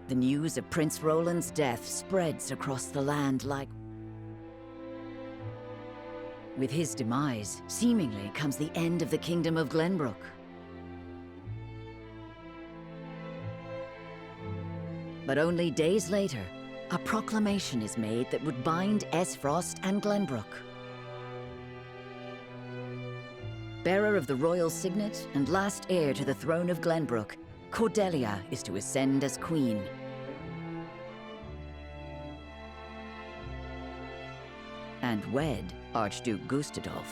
The news of Prince Roland's death spreads across the land like... With his demise, seemingly comes the end of the Kingdom of Glenbrook. But only days later, a proclamation is made that would bind Esfrost and Glenbrook. Bearer of the royal signet and last heir to the throne of Glenbrook, Cordelia is to ascend as queen. And wed Archduke Gustadolf.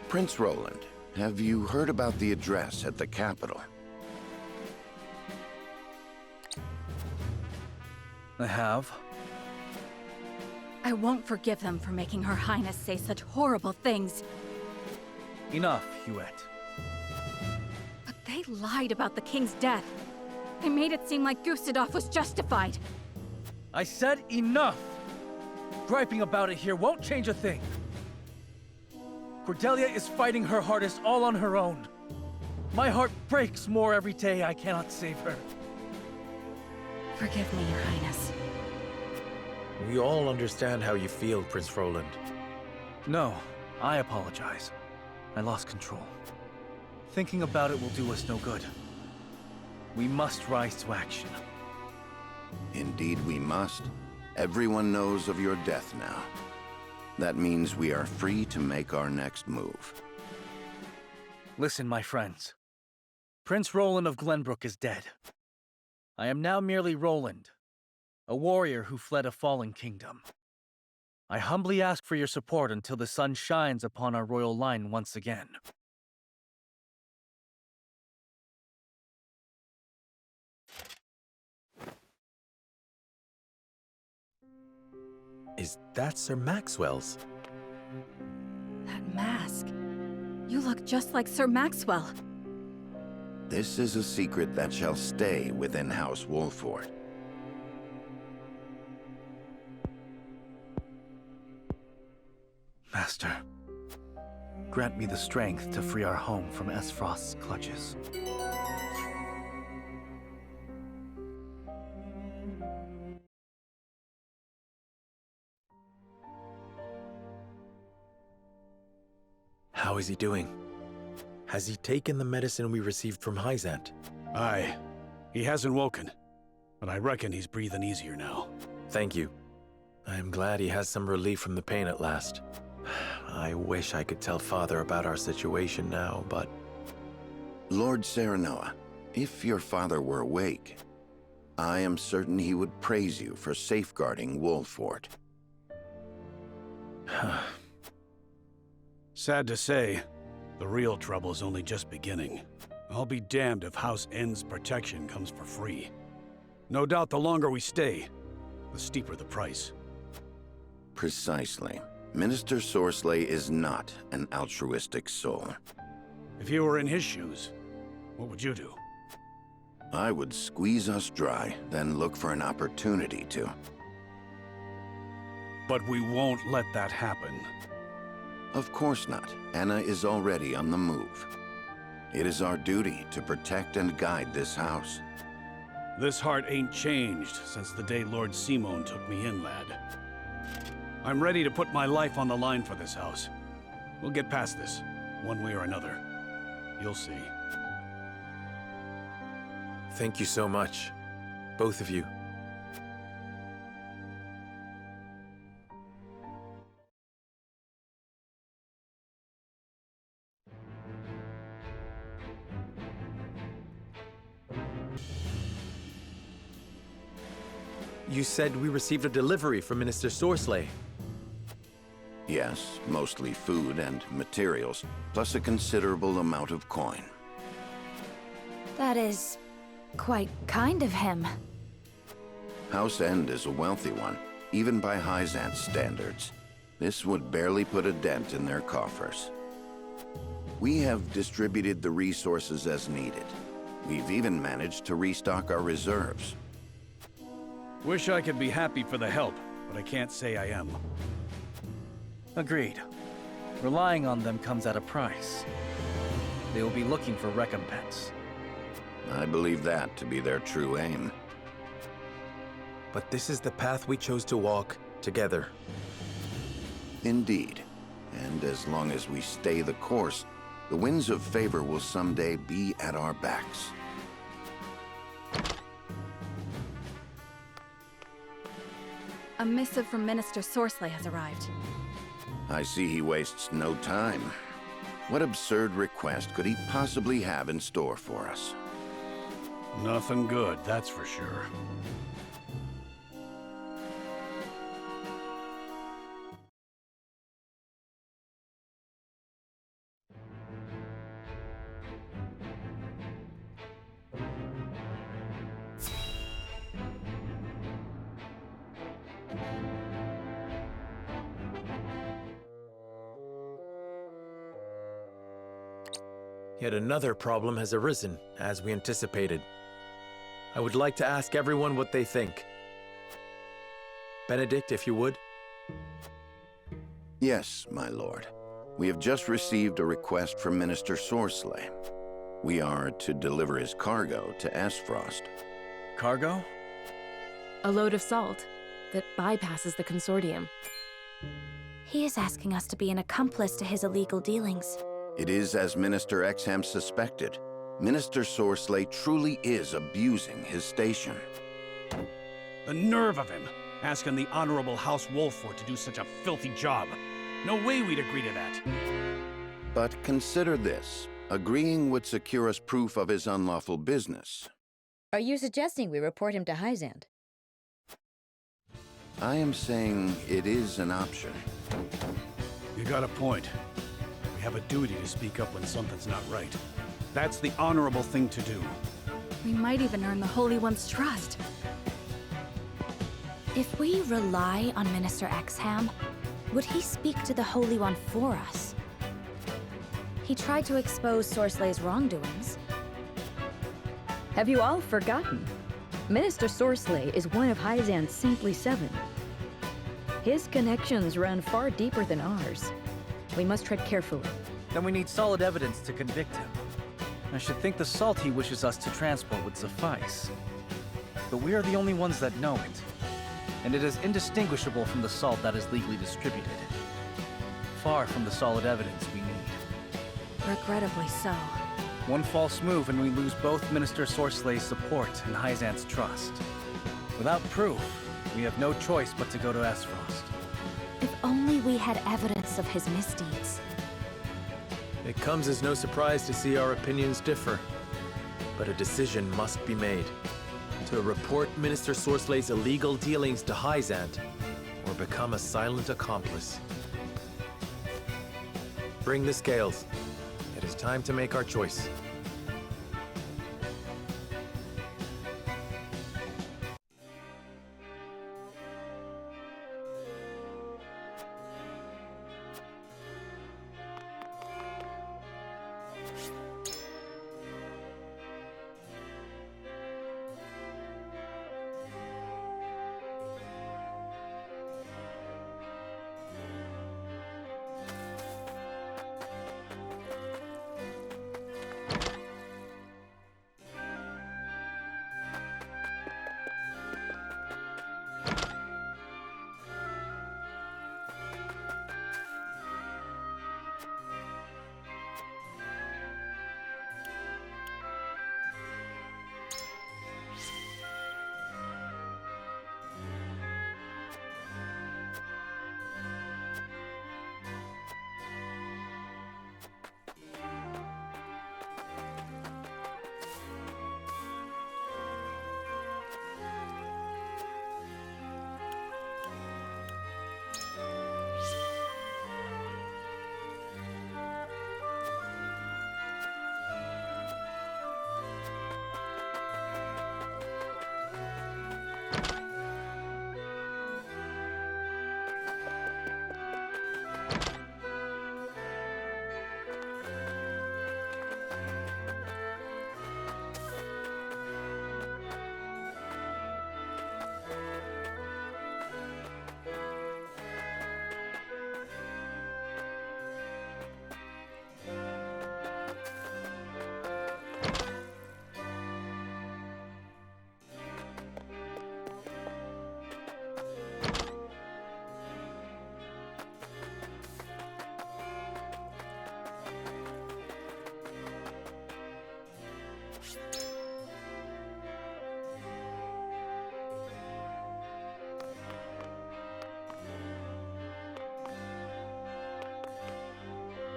Prince Roland, have you heard about the address at the capital? I have. I won't forgive them for making Her Highness say such horrible things. Enough, Huette. But they lied about the king's death. They made it seem like Gustadolf was justified. I said enough! Griping about it here won't change a thing. Cordelia is fighting her hardest all on her own. My heart breaks more every day I cannot save her. Forgive me, Your Highness. We all understand how you feel, Prince Roland. No, I apologize. I lost control. Thinking about it will do us no good. We must rise to action. Indeed we must. Everyone knows of your death now. That means we are free to make our next move. Listen, my friends. Prince Roland of Glenbrook is dead. I am now merely Roland, a warrior who fled a fallen kingdom. I humbly ask for your support until the sun shines upon our royal line once again. Is that Sir Maxwell's? That mask. You look just like Sir Maxwell. This is a secret that shall stay within House Wolford. Master, grant me the strength to free our home from Esfrost's clutches. How is he doing? Has he taken the medicine we received from Hyzant? Aye. He hasn't woken, but I reckon he's breathing easier now. Thank you. I am glad he has some relief from the pain at last. I wish I could tell Father about our situation now, but... Lord Serenoa, if your father were awake, I am certain he would praise you for safeguarding Wolford. Sad to say, the real trouble's only just beginning. I'll be damned if House N's protection comes for free. No doubt the longer we stay, the steeper the price. Precisely. Minister Sorsley is not an altruistic soul. If you were in his shoes, what would you do? I would squeeze us dry, then look for an opportunity to. But we won't let that happen. Of course not. Anna is already on the move. It is our duty to protect and guide this house. This heart ain't changed since the day Lord Simon took me in, lad. I'm ready to put my life on the line for this house. We'll get past this, one way or another. You'll see. Thank you so much, both of you. You said we received a delivery from Minister Sorsley. Yes, mostly food and materials, plus a considerable amount of coin. That is quite kind of him. House End is a wealthy one, even by Hyzant's standards. This would barely put a dent in their coffers. We have distributed the resources as needed. We've even managed to restock our reserves. Wish I could be happy for the help, but I can't say I am. Agreed. Relying on them comes at a price. They will be looking for recompense. I believe that to be their true aim. But this is the path we chose to walk together. Indeed. And as long as we stay the course, the winds of favor will someday be at our backs. A missive from Minister Sorsley has arrived. I see he wastes no time. What absurd request could he possibly have in store for us? Nothing good, that's for sure. Yet another problem has arisen, as we anticipated. I would like to ask everyone what they think. Benedict, if you would. Yes, my lord. We have just received a request from Minister Sorsley. We are to deliver his cargo to Aesfrost. Cargo? A load of salt that bypasses the consortium. He is asking us to be an accomplice to his illegal dealings. It is as Minister Exham suspected. Minister Sorsley truly is abusing his station. The nerve of him, asking the Honorable House Wolford to do such a filthy job. No way we'd agree to that. But consider this. Agreeing would secure us proof of his unlawful business. Are you suggesting we report him to Hyzant? I am saying it is an option. You got a point. We have a duty to speak up when something's not right. That's the honorable thing to do. We might even earn the Holy One's trust. If we rely on Minister Exham, would he speak to the Holy One for us? He tried to expose Sorsley's wrongdoings. Have you all forgotten? Minister Sorsley is one of Hyzant's Saintly Seven. His connections run far deeper than ours. We must tread carefully. Then we need solid evidence to convict him. I should think the salt he wishes us to transport would suffice. But we are the only ones that know it. And it is indistinguishable from the salt that is legally distributed. Far from the solid evidence we need. Regrettably so. One false move and we lose both Minister Sorsley's support and Hyzant's trust. Without proof, we have no choice but to go to Aesfrost. If only we had evidence of his misdeeds. It comes as no surprise to see our opinions differ. But a decision must be made. To report Minister Sorsley's illegal dealings to Hyzant, or become a silent accomplice. Bring the scales. It is time to make our choice.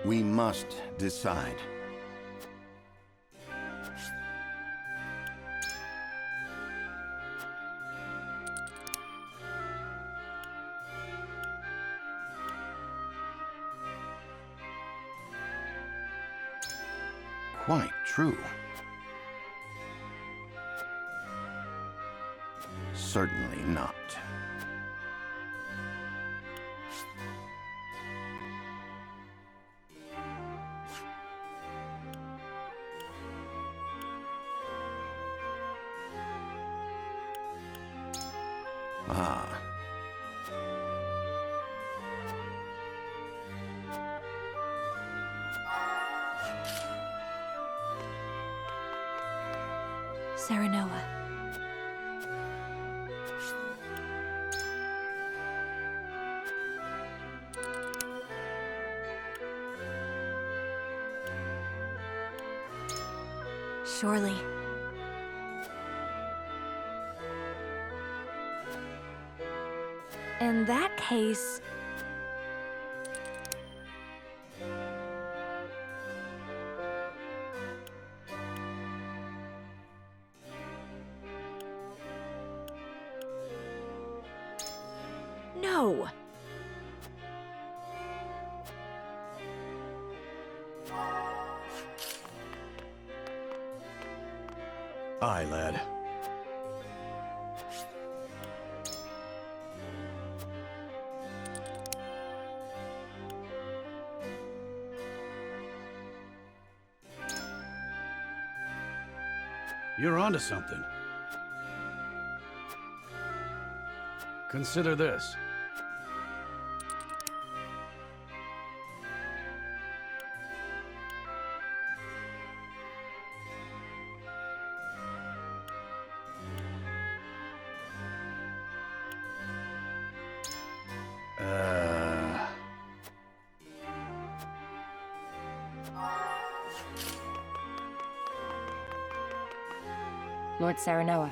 We must decide. Quite true. Certainly not. Ah. Serenoa. Surely. In that case... No! Aye, lad. You're onto something. Consider this. Lord Serenoa.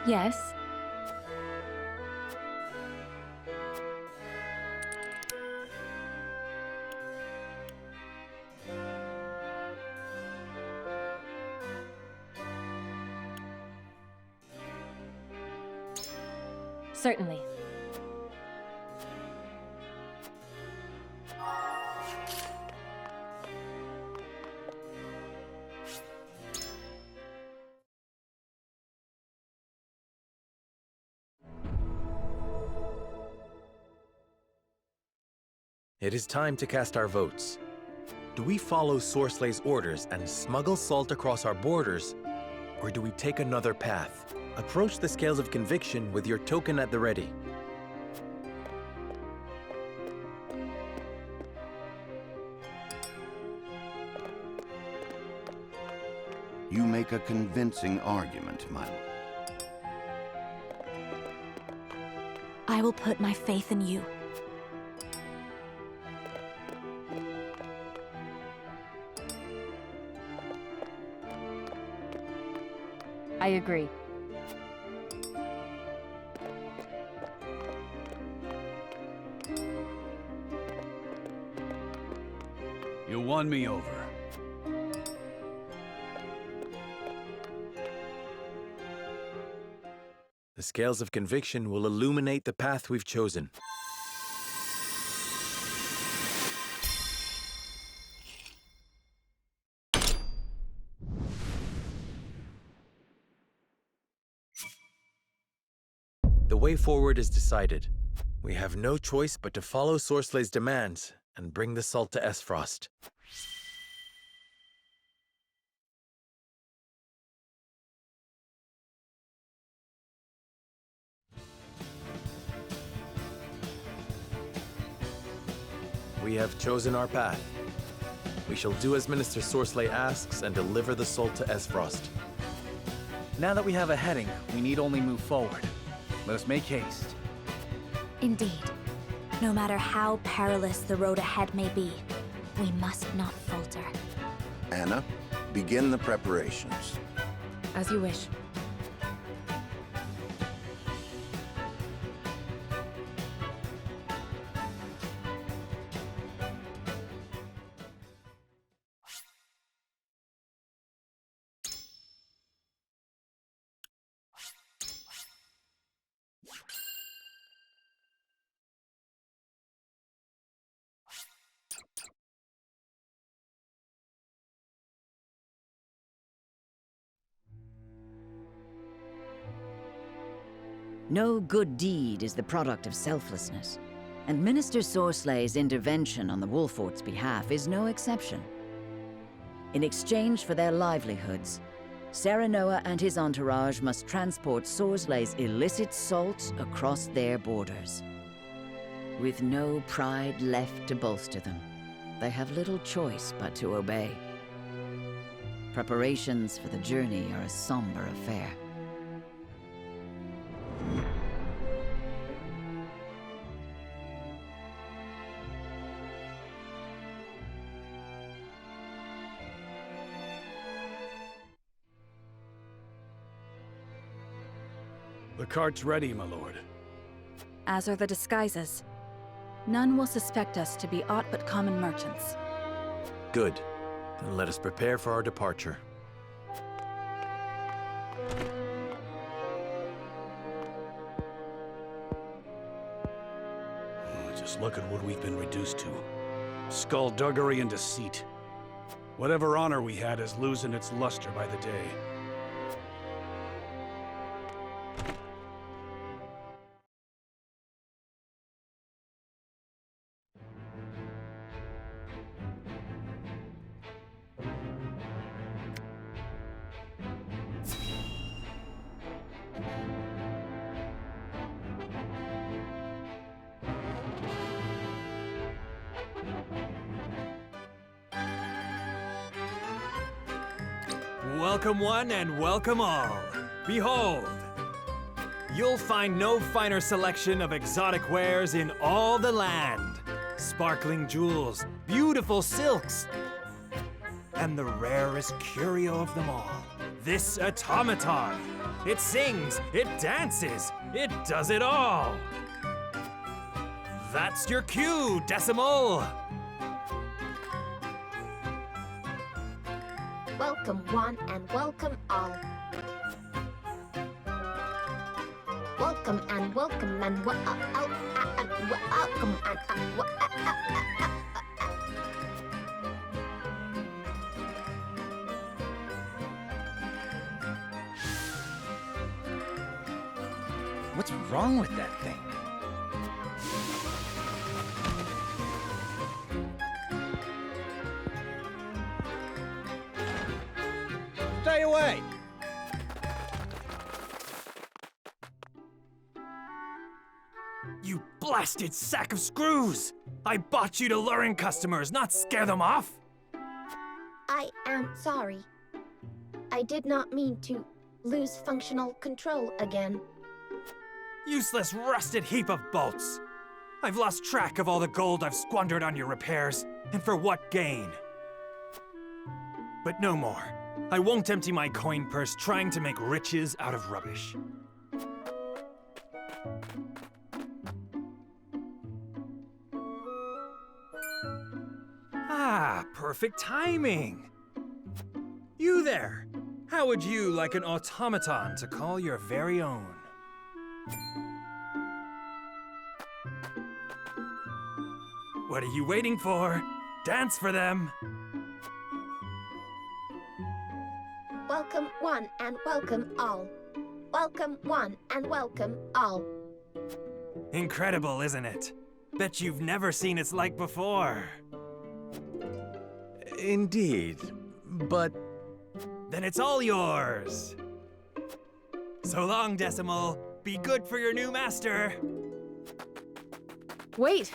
Yes? Certainly. It is time to cast our votes. Do we follow Sorslay's orders and smuggle salt across our borders, or do we take another path? Approach the scales of conviction with your token at the ready. You make a convincing argument, Milo. I will put my faith in you. I agree. You won me over. The scales of conviction will illuminate the path we've chosen. The way forward is decided. We have no choice but to follow Sorslay's demands and bring the salt to Esfrost. We have chosen our path. We shall do as Minister Sorsley asks and deliver the soul to Esfrost. Now that we have a heading, we need only move forward. Let us make haste. Indeed. No matter how perilous the road ahead may be, we must not falter. Anna, begin the preparations. As you wish. No good deed is the product of selflessness, and Minister Sorslay's intervention on the Wolfort's behalf is no exception. In exchange for their livelihoods, Serenoa and his entourage must transport Sorslay's illicit salt across their borders. With no pride left to bolster them, they have little choice but to obey. Preparations for the journey are a somber affair. The cart's ready, my lord. As are the disguises. None will suspect us to be aught but common merchants. Good. Then let us prepare for our departure. Just look at what we've been reduced to. Skullduggery and deceit. Whatever honor we had is losing its luster by the day. Welcome one and welcome all. Behold, you'll find no finer selection of exotic wares in all the land. Sparkling jewels, beautiful silks, and the rarest curio of them all, this automaton. It sings, it dances, it does it all. That's your cue, Decimal. Welcome one and welcome all. Welcome and welcome and welcome and What's wrong with that thing? Stay away! You blasted sack of screws! I bought you to lure in customers, not scare them off! I am sorry. I did not mean to lose functional control again. Useless rusted heap of bolts! I've lost track of all the gold I've squandered on your repairs, and for what gain? But no more. I won't empty my coin purse trying to make riches out of rubbish. Ah, perfect timing! You there! How would you like an automaton to call your very own? What are you waiting for? Dance for them! Welcome one and welcome all. Welcome one and welcome all. Incredible, isn't it? Bet you've never seen its like before. Indeed, but... Then it's all yours. So long, Decimal. Be good for your new master. Wait!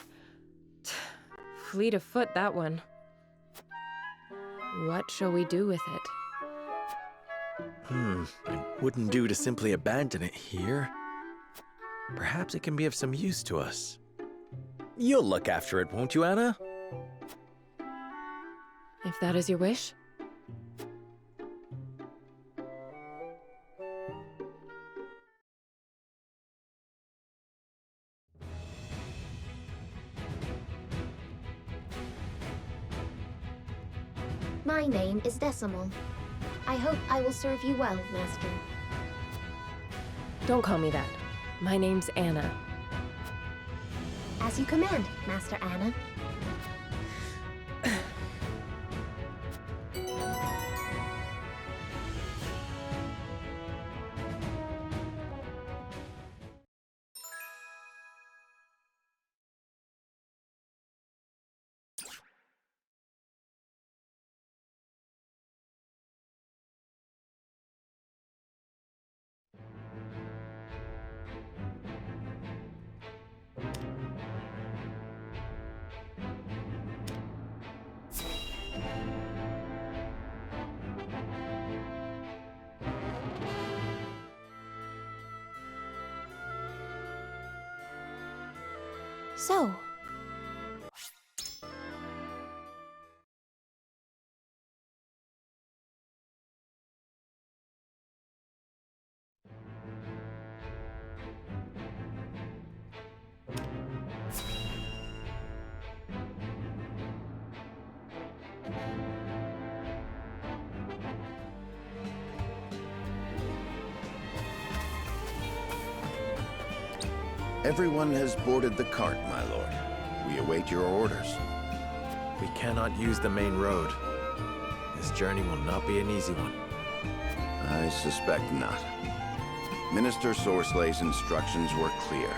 Fleet of foot, that one. What shall we do with it? It wouldn't do to simply abandon it here. Perhaps it can be of some use to us. You'll look after it, won't you, Anna? If that is your wish. My name is Decimal. I hope I will serve you well, Master. Don't call me that. My name's Anna. As you command, Master Anna. So, Everyone has boarded the cart, my lord. We await your orders. We cannot use the main road. This journey will not be an easy one. I suspect not. Minister Sorslay's instructions were clear.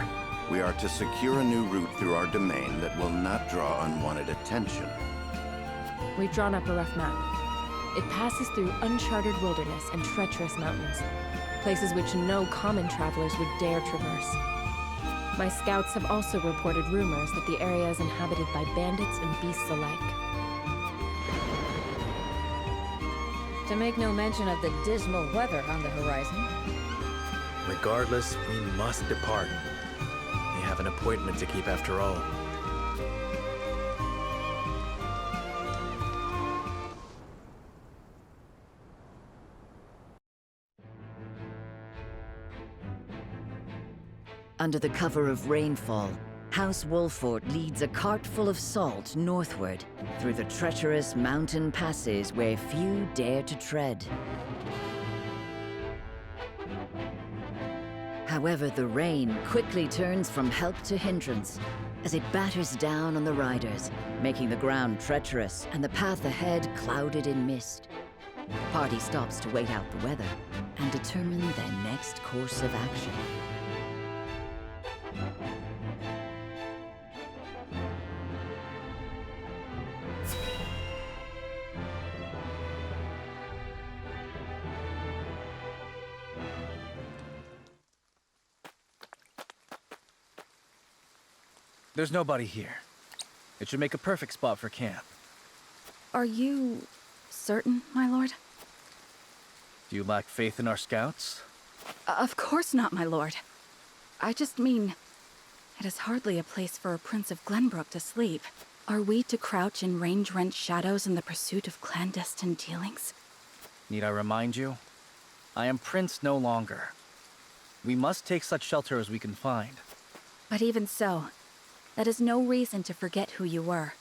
We are to secure a new route through our domain that will not draw unwanted attention. We've drawn up a rough map. It passes through uncharted wilderness and treacherous mountains, places which no common travelers would dare traverse. My scouts have also reported rumors that the area is inhabited by bandits and beasts alike. To make no mention of the dismal weather on the horizon. Regardless, we must depart. We have an appointment to keep after all. Under the cover of rainfall, House Wolfort leads a cart full of salt northward through the treacherous mountain passes where few dare to tread. However, the rain quickly turns from help to hindrance as it batters down on the riders, making the ground treacherous and the path ahead clouded in mist. The party stops to wait out the weather and determine their next course of action. There's nobody here. It should make a perfect spot for camp. Are you certain, my lord? Do you lack faith in our scouts? Of course not, my lord. I just mean, it is hardly a place for a Prince of Glenbrook to sleep. Are we to crouch in range-rent shadows in the pursuit of clandestine dealings? Need I remind you? I am Prince no longer. We must take such shelter as we can find. But even so, that is no reason to forget who you were.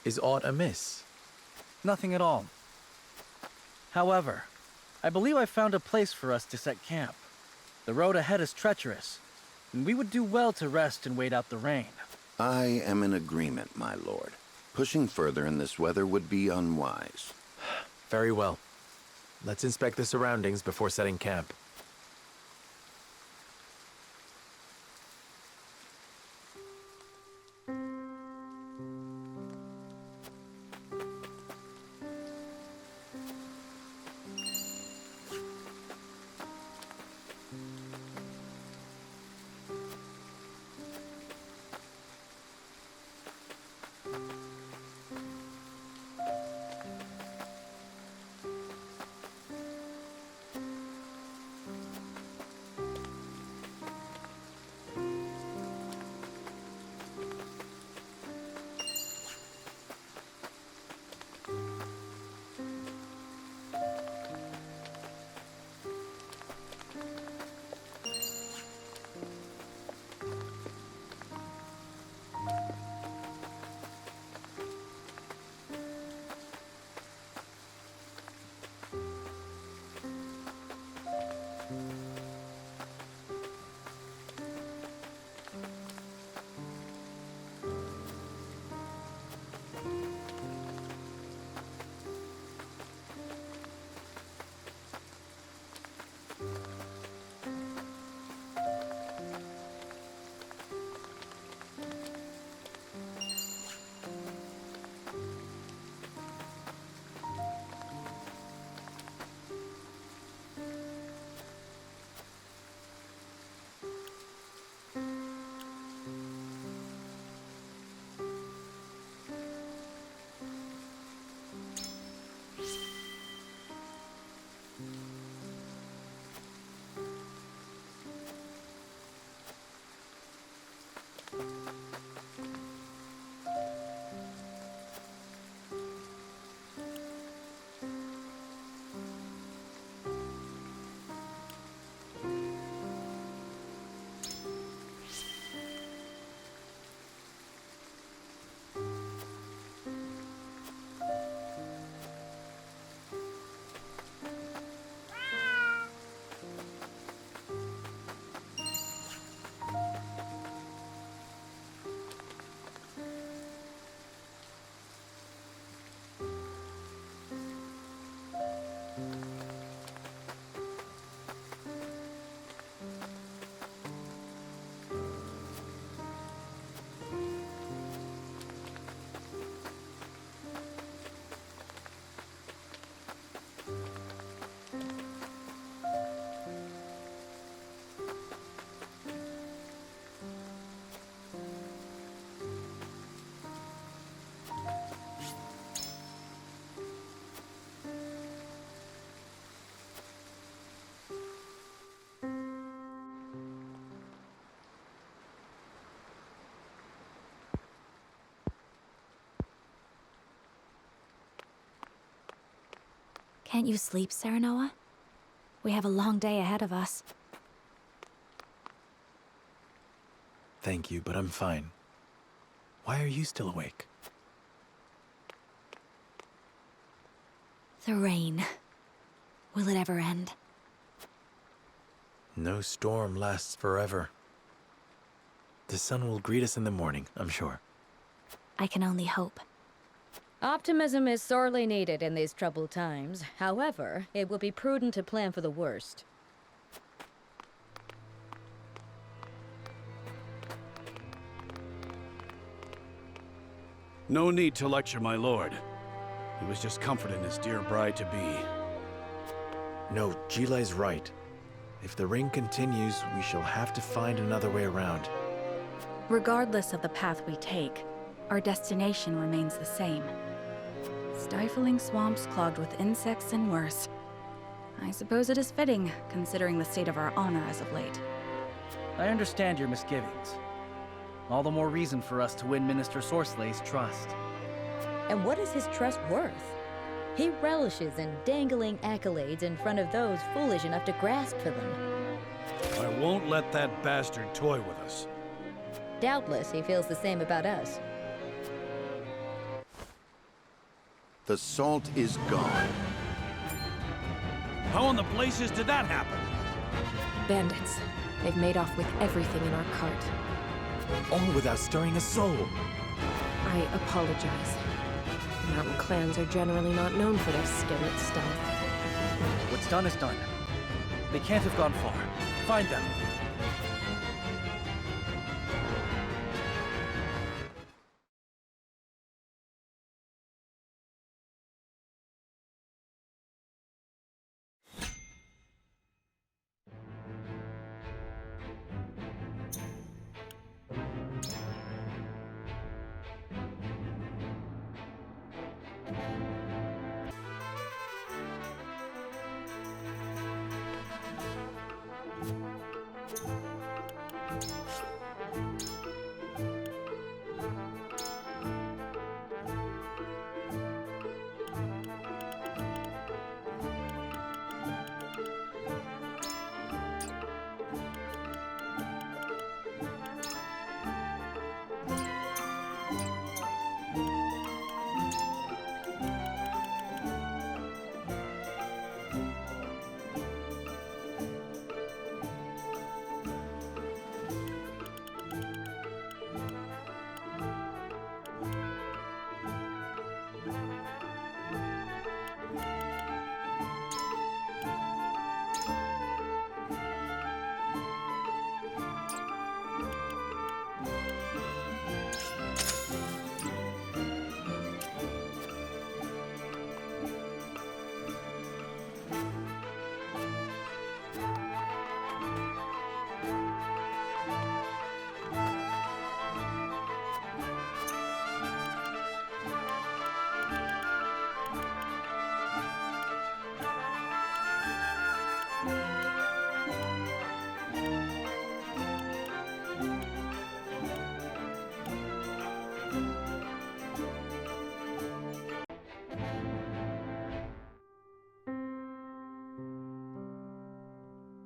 Is aught amiss? Nothing at all. However, I believe I found a place for us to set camp. The road ahead is treacherous, and we would do well to rest and wait out the rain. I am in agreement, my lord. Pushing further in this weather would be unwise. Very well. Let's inspect the surroundings before setting camp. Can't you sleep, Serenoa? We have a long day ahead of us. Thank you, but I'm fine. Why are you still awake? The rain. Will it ever end? No storm lasts forever. The sun will greet us in the morning, I'm sure. I can only hope. Optimism is sorely needed in these troubled times. However, it will be prudent to plan for the worst. No need to lecture my lord. He was just comforting his dear bride-to-be. No, Gilai's right. If the rain continues, we shall have to find another way around. Regardless of the path we take, our destination remains the same. Stifling swamps clogged with insects and worse. I suppose it is fitting, considering the state of our honor as of late. I understand your misgivings. All the more reason for us to win Minister Sorslay's trust. And what is his trust worth? He relishes in dangling accolades in front of those foolish enough to grasp for them. I won't let that bastard toy with us. Doubtless he feels the same about us. The salt is gone. How in the blazes did that happen? Bandits. They've made off with everything in our cart. All without stirring a soul. I apologize. Mountain clans are generally not known for their skill at stealth. What's done is done. They can't have gone far. Find them.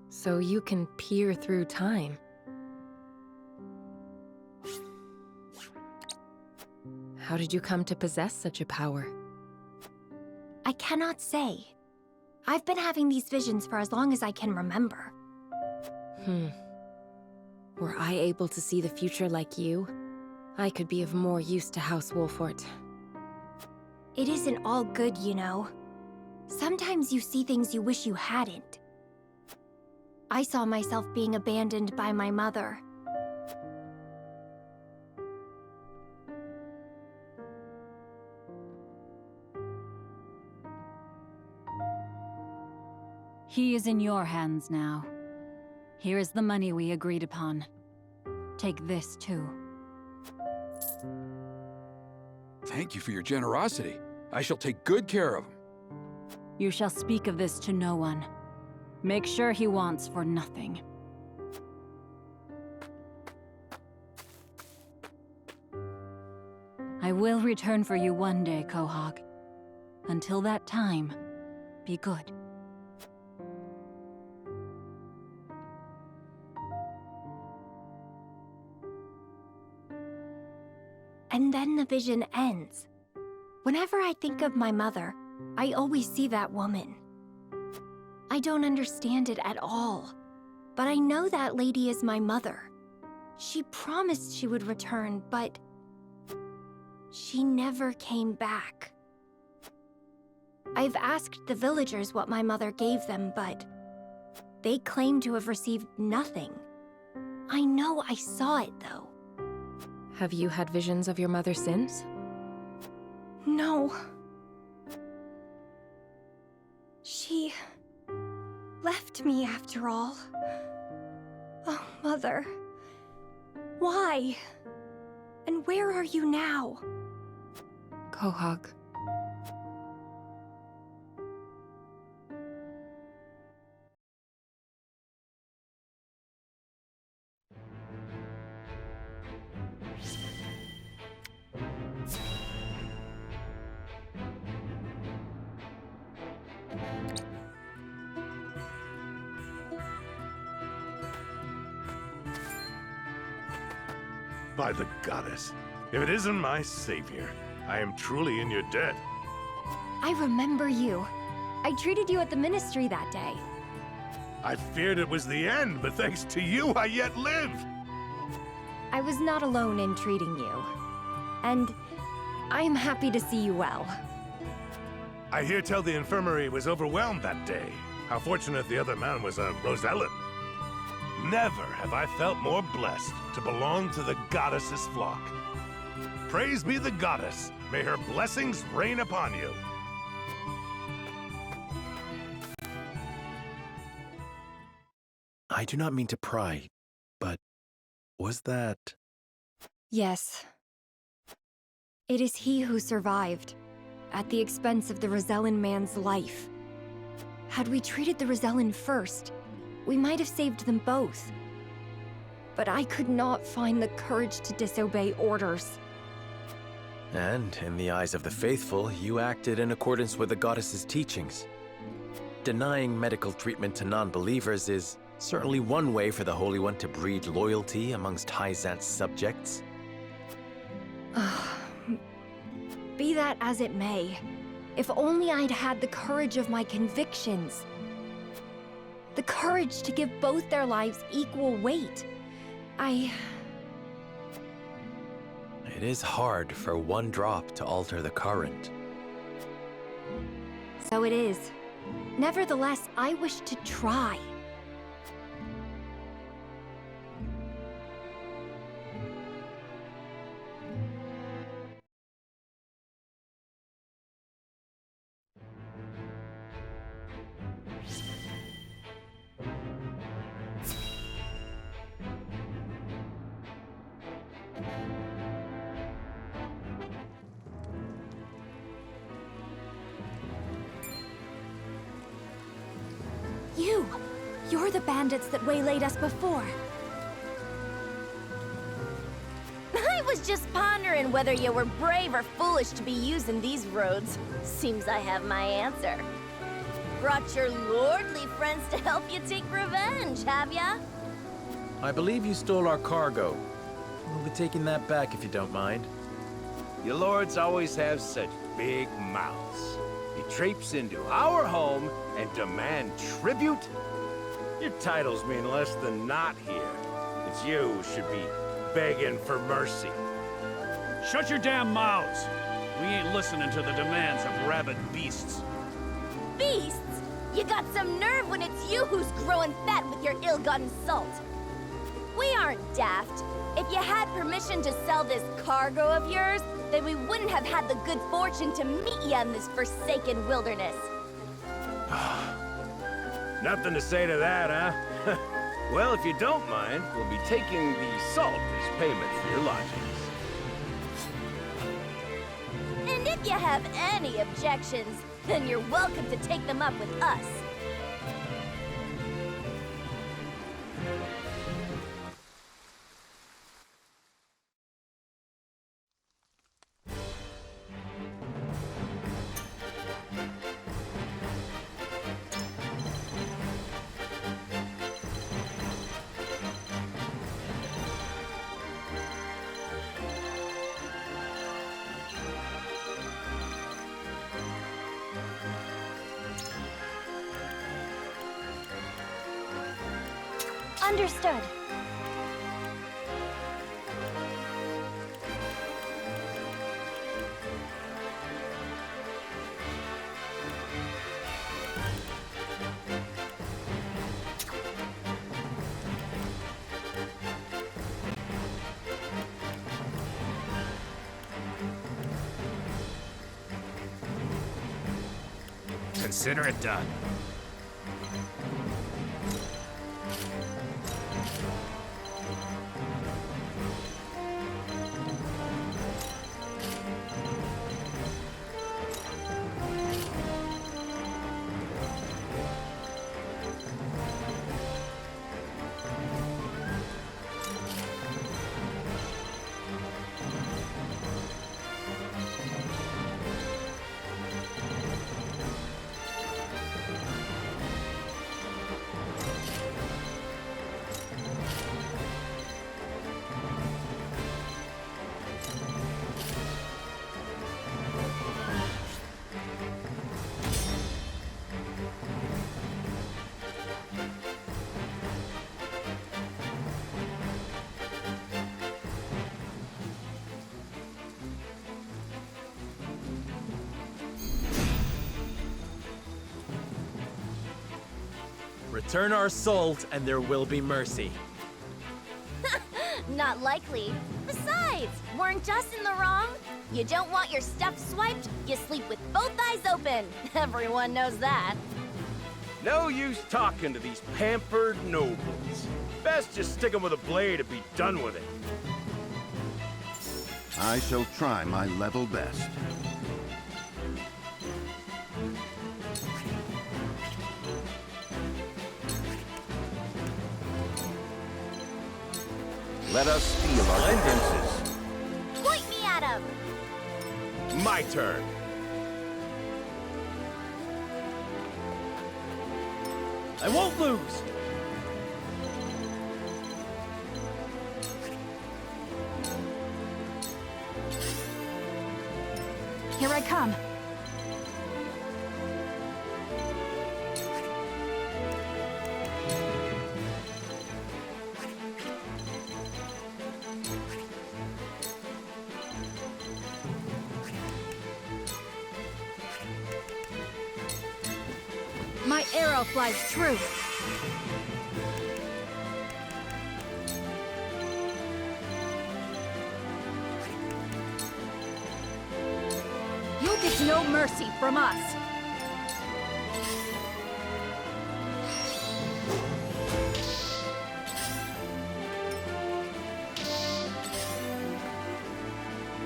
So you can peer through time. How did you come to possess such a power? I cannot say. I've been having these visions for as long as I can remember. Were I able to see the future like you, I could be of more use to House Wolfort. It isn't all good, you know. Sometimes you see things you wish you hadn't. I saw myself being abandoned by my mother. He is in your hands now. Here is the money we agreed upon. Take this, too. Thank you for your generosity. I shall take good care of him. You shall speak of this to no one. Make sure he wants for nothing. I will return for you one day, Quahog. Until that time, Be good. And then the vision ends. Whenever I think of my mother, I always see that woman. I don't understand it at all, but I know that lady is my mother. She promised she would return, but she never came back. I've asked the villagers what my mother gave them, but they claim to have received nothing. I know I saw it, though. Have you had visions of your mother since? No. She left me after all. Oh, Mother. Why? And where are you now? Quahog. By the goddess, if it isn't my savior, I am truly in your debt. I remember you. I treated you at the ministry that day. I feared it was the end, but thanks to you, I yet live. I was not alone in treating you. And I am happy to see you well. I hear tell the infirmary was overwhelmed that day. How fortunate the other man was a Rosellan. Never have I felt more blessed to belong to the goddess's flock. Praise be the goddess. May her blessings rain upon you. I do not mean to pry, but was that... Yes. It is he who survived, at the expense of the Rosellan man's life. Had we treated the Rosellan first, we might have saved them both. But I could not find the courage to disobey orders. And, in the eyes of the faithful, you acted in accordance with the goddess's teachings. Denying medical treatment to non-believers is certainly one way for the Holy One to breed loyalty amongst Hyzant's subjects. Be that as it may, if only I'd had the courage of my convictions. The courage to give both their lives equal weight. It is hard for one drop to alter the current. So it is. Nevertheless, I wish to try. You're the bandits that waylaid us before. I was just pondering whether you were brave or foolish to be using these roads. Seems I have my answer. Brought your lordly friends to help you take revenge, have ya? I believe you stole our cargo. We'll be taking that back if you don't mind. You lords always have such big mouths. You traipse into our home and demand tribute? Your titles mean less than not here. It's you who should be begging for mercy. Shut your damn mouths! We ain't listening to the demands of rabid beasts. Beasts? You got some nerve when it's you who's growing fat with your ill-gotten salt. We aren't daft. If you had permission to sell this cargo of yours, then we wouldn't have had the good fortune to meet you in this forsaken wilderness. Nothing to say to that, huh? Well, if you don't mind, we'll be taking the salt as payment for your lodgings. And if you have any objections, then you're welcome to take them up with us. Understood. Consider it done. Return our souls, and there will be mercy. Not likely. Besides, weren't us in the wrong? You don't want your stuff swiped, you sleep with both eyes open. Everyone knows that. No use talking to these pampered nobles. Best just stick 'em with a blade and be done with it. I shall try my level best. Let us steal our defenses. Point me at him! My turn. I won't lose! Here I come. My arrow flies true. You'll get no mercy from us.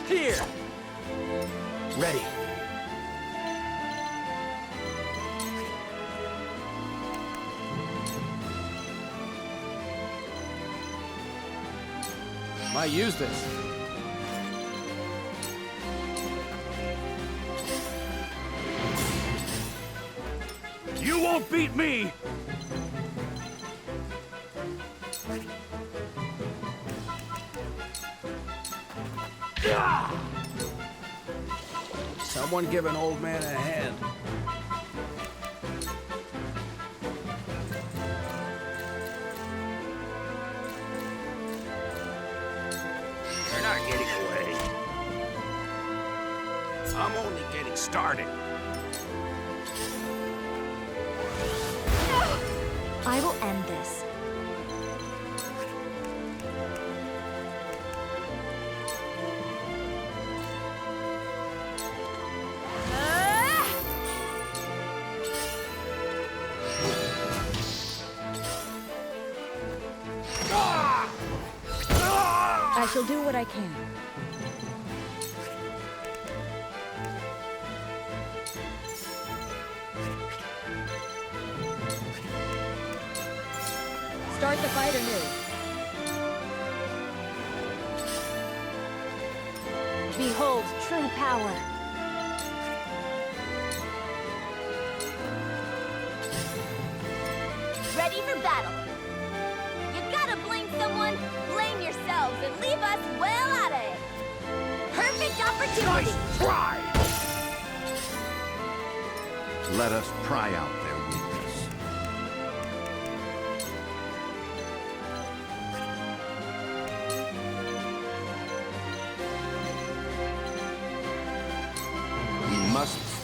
Here! Ready. Might use this. You won't beat me! Someone give an old man a hand. You're not getting away. I'm only getting started. I will end this. I shall do what I can. Start the fight anew. Behold true power. Ready for battle. You gotta blame someone, blame yourselves, and leave us well out of it. Perfect opportunity. Nice try! Let us pry out their weakness.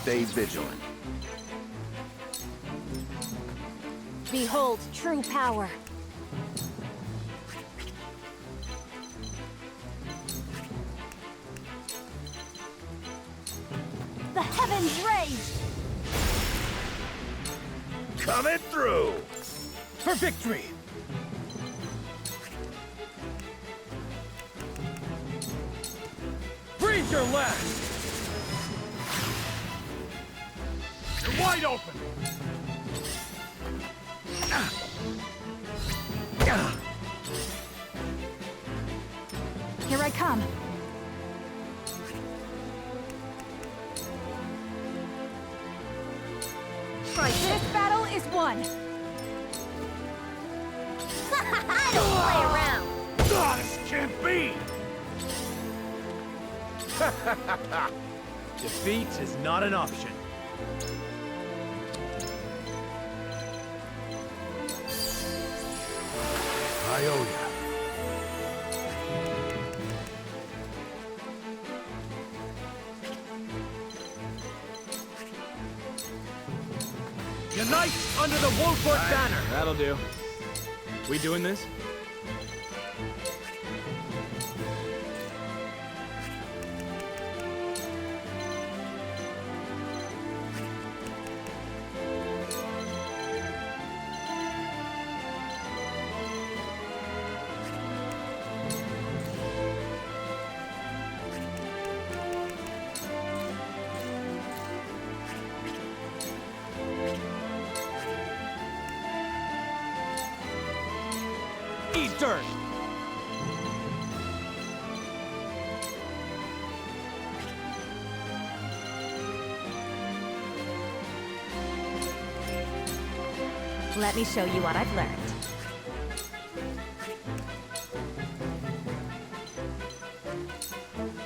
stay vigilant. Behold true power. The heavens rage! Coming through! For victory! Breathe your last! You're wide open! Here I come. Right, this battle is won. I don't play around. This can't be! Defeat is not an option. I owe ya. Unite under the Wolfort banner! That'll do. We doing this? Eat dirt! Let me show you what I've learned.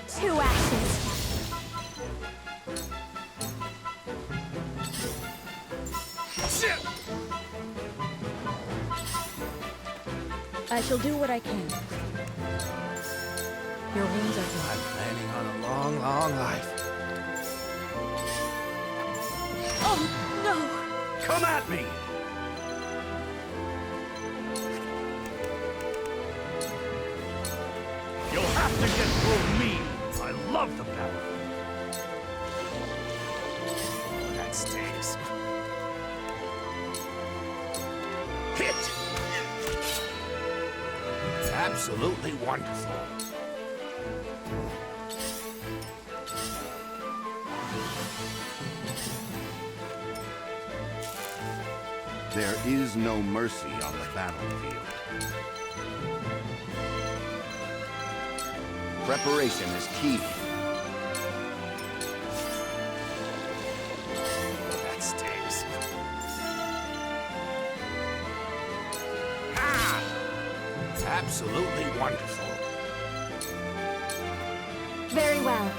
Two actions. I shall do what I can. Your wounds are healed. I'm planning on a long, long life. Oh, no! Come at me! You'll have to get through me! I love the battle! That stings. Hit! Absolutely wonderful. There is no mercy on the battlefield. Preparation is key. That stings. Ah! Absolutely wonderful. Very well.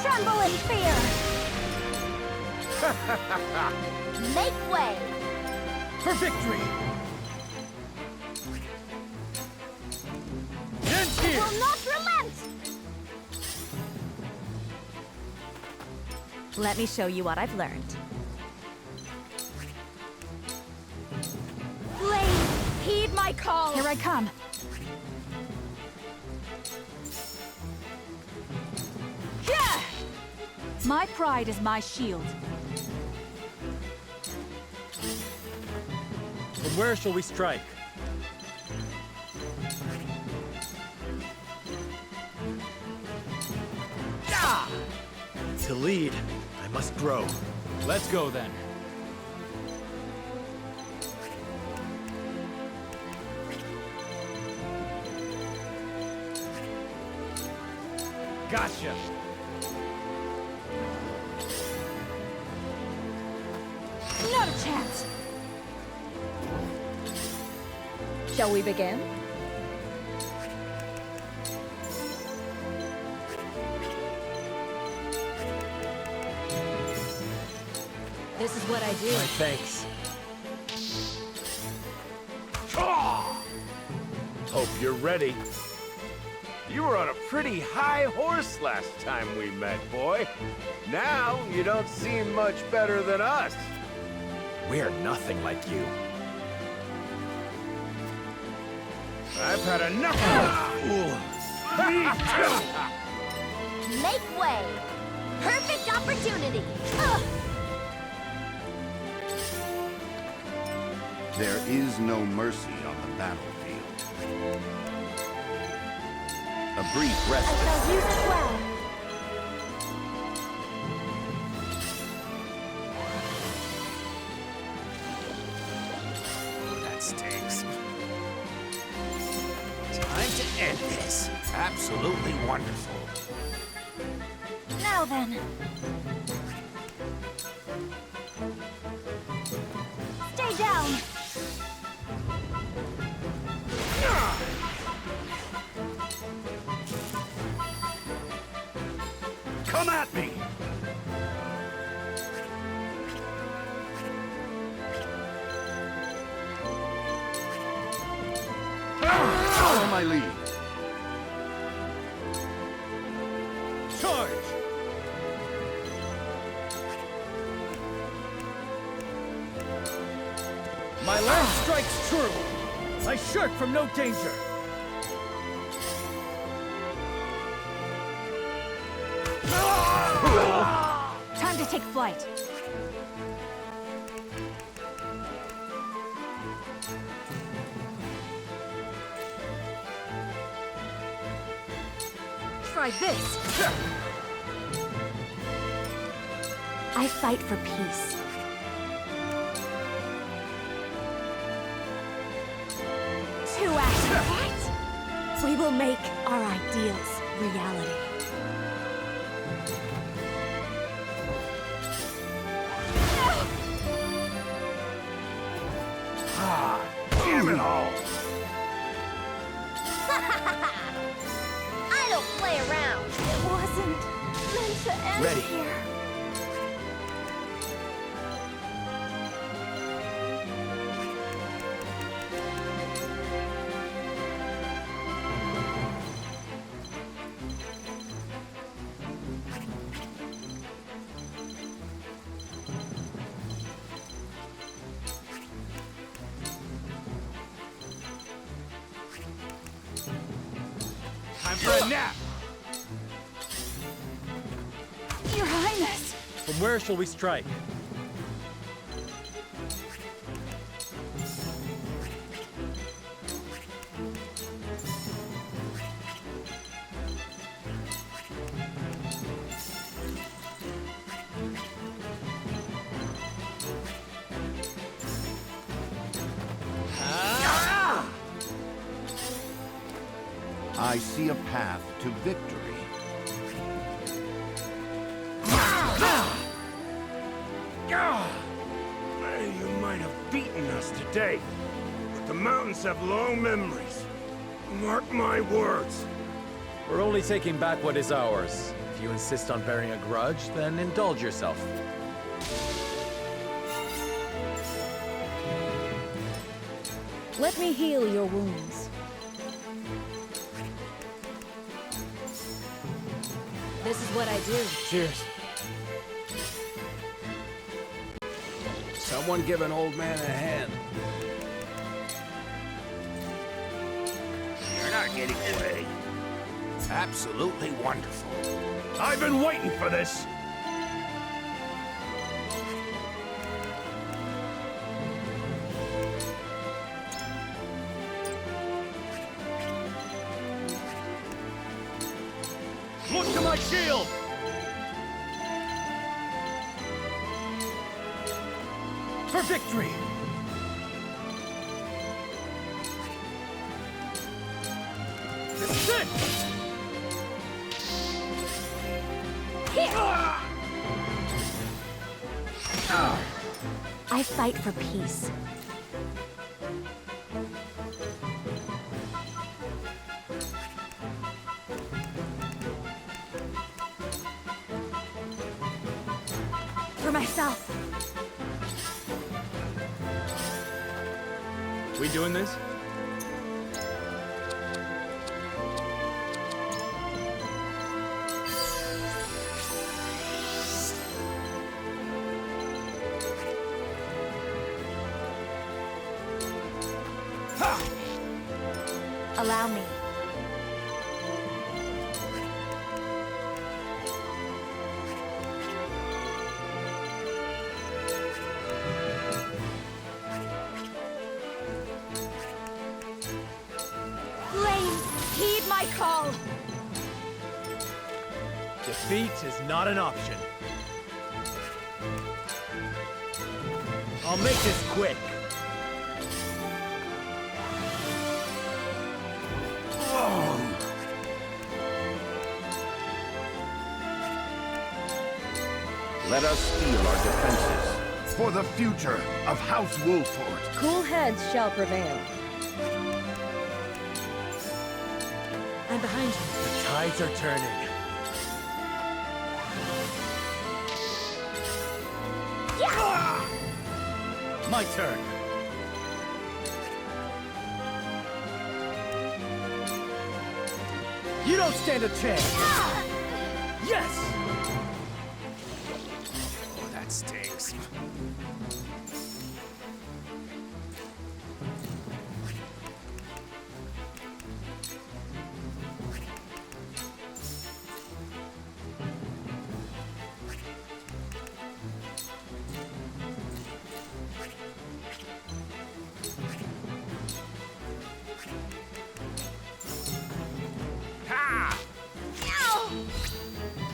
Tremble in fear! Make way! For victory! End here! Will not relent! Let me show you what I've learned. Blade, heed my call! Here I come. Yeah! My pride is my shield. But where shall we strike? Ah! To lead, I must grow. Let's go then. Gotcha! Not a chance! Shall we begin? This is what I do. My thanks. Hope you're ready. You were on a pretty high horse last time we met, boy. Now, you don't seem much better than us. We're nothing like you. I've had enough of Me too! Make way! Perfect opportunity! Ugh. There is no mercy on the battlefield. A brief I respite. shall use it well. That stinks. Time to end this. Absolutely wonderful. Now then. Stay down! Come at me! Follow my lead. Charge! My lance strikes true. I shirk from no danger. Time to take flight. Try this. I fight for peace. To act. We will make our ideals reality. Damn it all! I don't play around! It wasn't meant to end Ready. here. Time for a nap. Your Highness! From where shall we strike? I see a path to victory. You might have beaten us today, but the mountains have long memories. Mark my words. We're only taking back what is ours. If you insist on bearing a grudge, then indulge yourself. Let me heal your wounds. This is what I do. Cheers. Someone give an old man a hand. You're not getting away. Absolutely wonderful. I've been waiting for this! Look to my shield! For victory! This is it! I fight for peace. For myself. We doing this? Allow me. Flames, heed my call! Defeat is not an option. I'll make this quick. Let us steel our defenses for the future of House Wolford. Cool heads shall prevail. I'm behind you. The tides are turning. Yeah! My turn. You don't stand a chance. Yes! Oh, that stinks.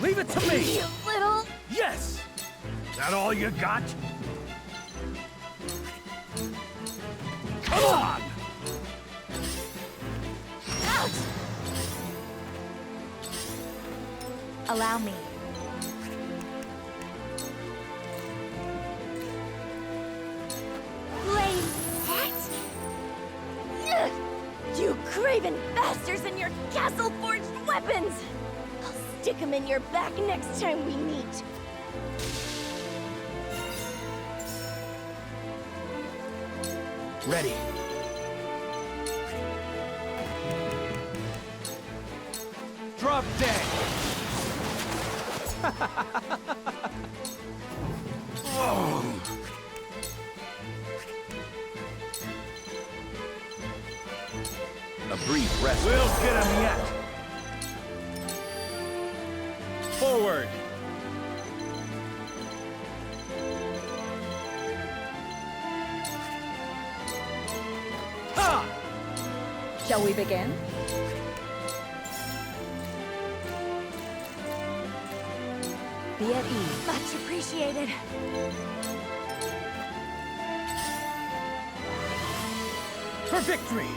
Leave it to me! You little... Yes! Is that all you got? Come on! Out! Allow me. Flame what? You craven bastards and your castle-forged weapons! I'll stick them in your back next time we meet. Ready. Drop dead. A brief rest. We'll get him yet! Forward! Ha! Shall we begin? Be at ease. Much appreciated. For victory!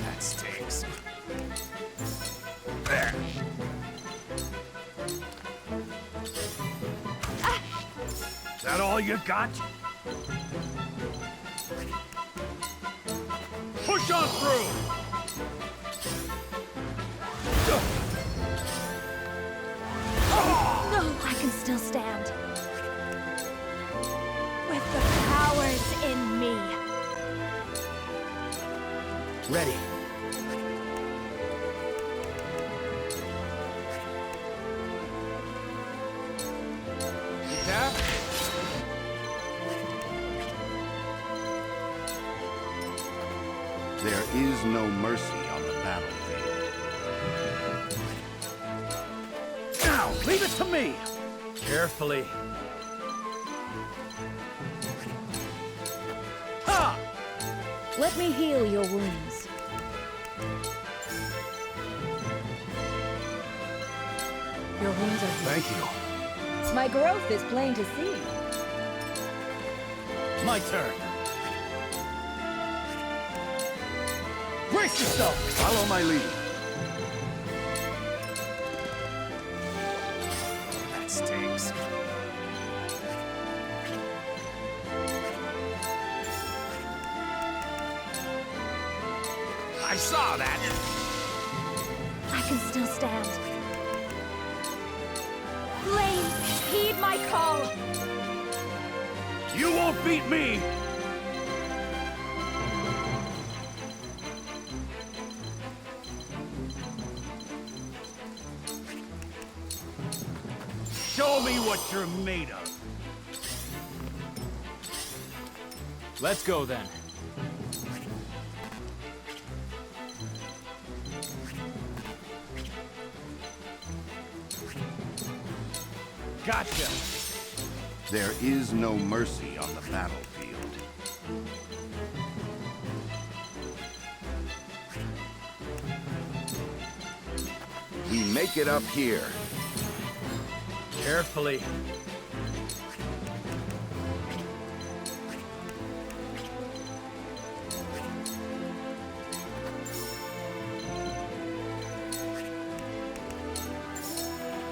That stinks. There. Is that all you got? Push on through! No, I can still stand. With the powers in me. Ready. Tap? There is no mercy on the battlefield. Now, leave it to me! Carefully. Ha! Let me heal your wounds. Your wounds are Thank you. My growth is plain to see. My turn. Brace yourself! Follow my lead. That stinks. I saw that. can still stand. Flames, heed my call! You won't beat me! Show me what you're made of. Let's go then. Gotcha! There is no mercy on the battlefield. We make it up here. Carefully.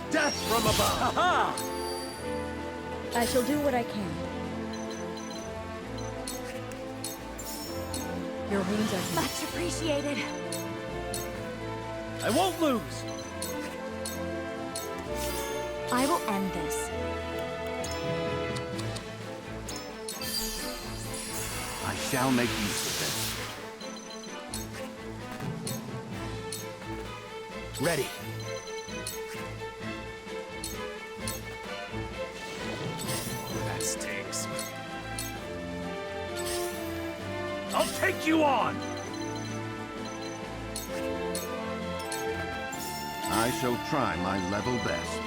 Death from above! Ha! I shall do what I can. Your wounds are Much appreciated. I won't lose! I will end this. I shall make use of this. Ready. That stinks. I'll take you on! I shall try my level best.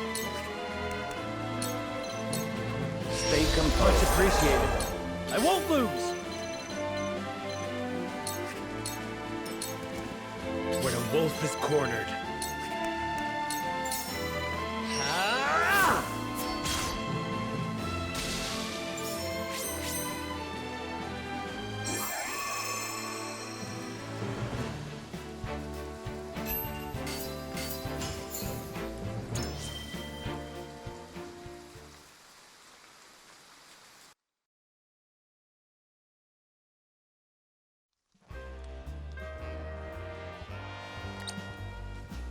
Stay composed. Much appreciated. I won't lose! When a wolf is cornered.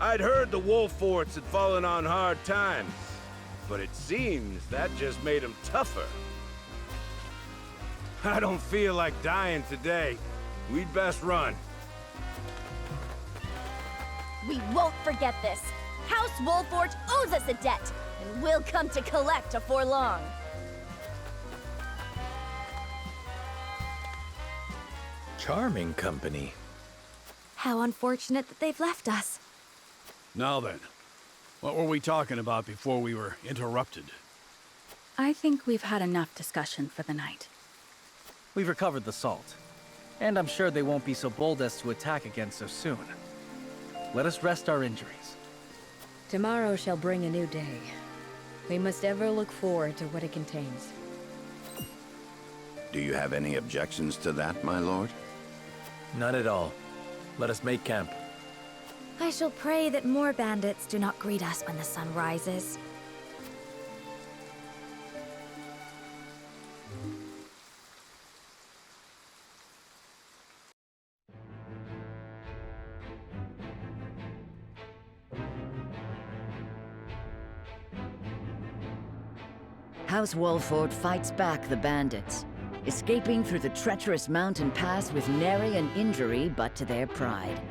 I'd heard the wolf forts had fallen on hard times, but it seems that just made them tougher. I don't feel like dying today. We'd best run. We won't forget this. House Wolfort owes us a debt, and we'll come to collect afore long. Charming company. How unfortunate that they've left us. Now then, what were we talking about before we were interrupted? I think we've had enough discussion for the night. We've recovered the salt. And I'm sure they won't be so bold as to attack again so soon. Let us rest our injuries. Tomorrow shall bring a new day. We must ever look forward to what it contains. Do you have any objections to that, my lord? None at all. Let us make camp. I shall pray that more bandits do not greet us when the sun rises. House Wolford fights back the bandits, escaping through the treacherous mountain pass with nary an injury but to their pride.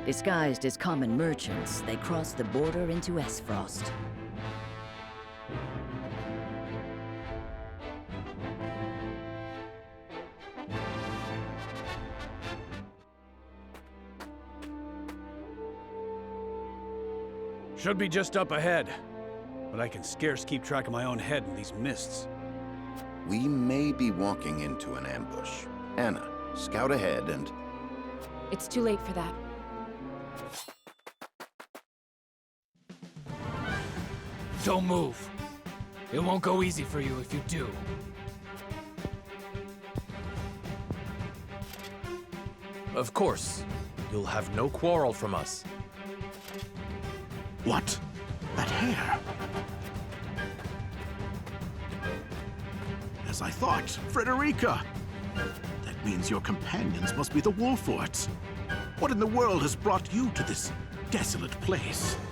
Disguised as common merchants, they cross the border into Esfrost. Should be just up ahead, but I can scarce keep track of my own head in these mists. We may be walking into an ambush. Anna, scout ahead and... It's too late for that. Don't move. It won't go easy for you if you do. Of course. You'll have no quarrel from us. What? That hair? As I thought, Frederica. That means your companions must be the Wolforts. What in the world has brought you to this desolate place.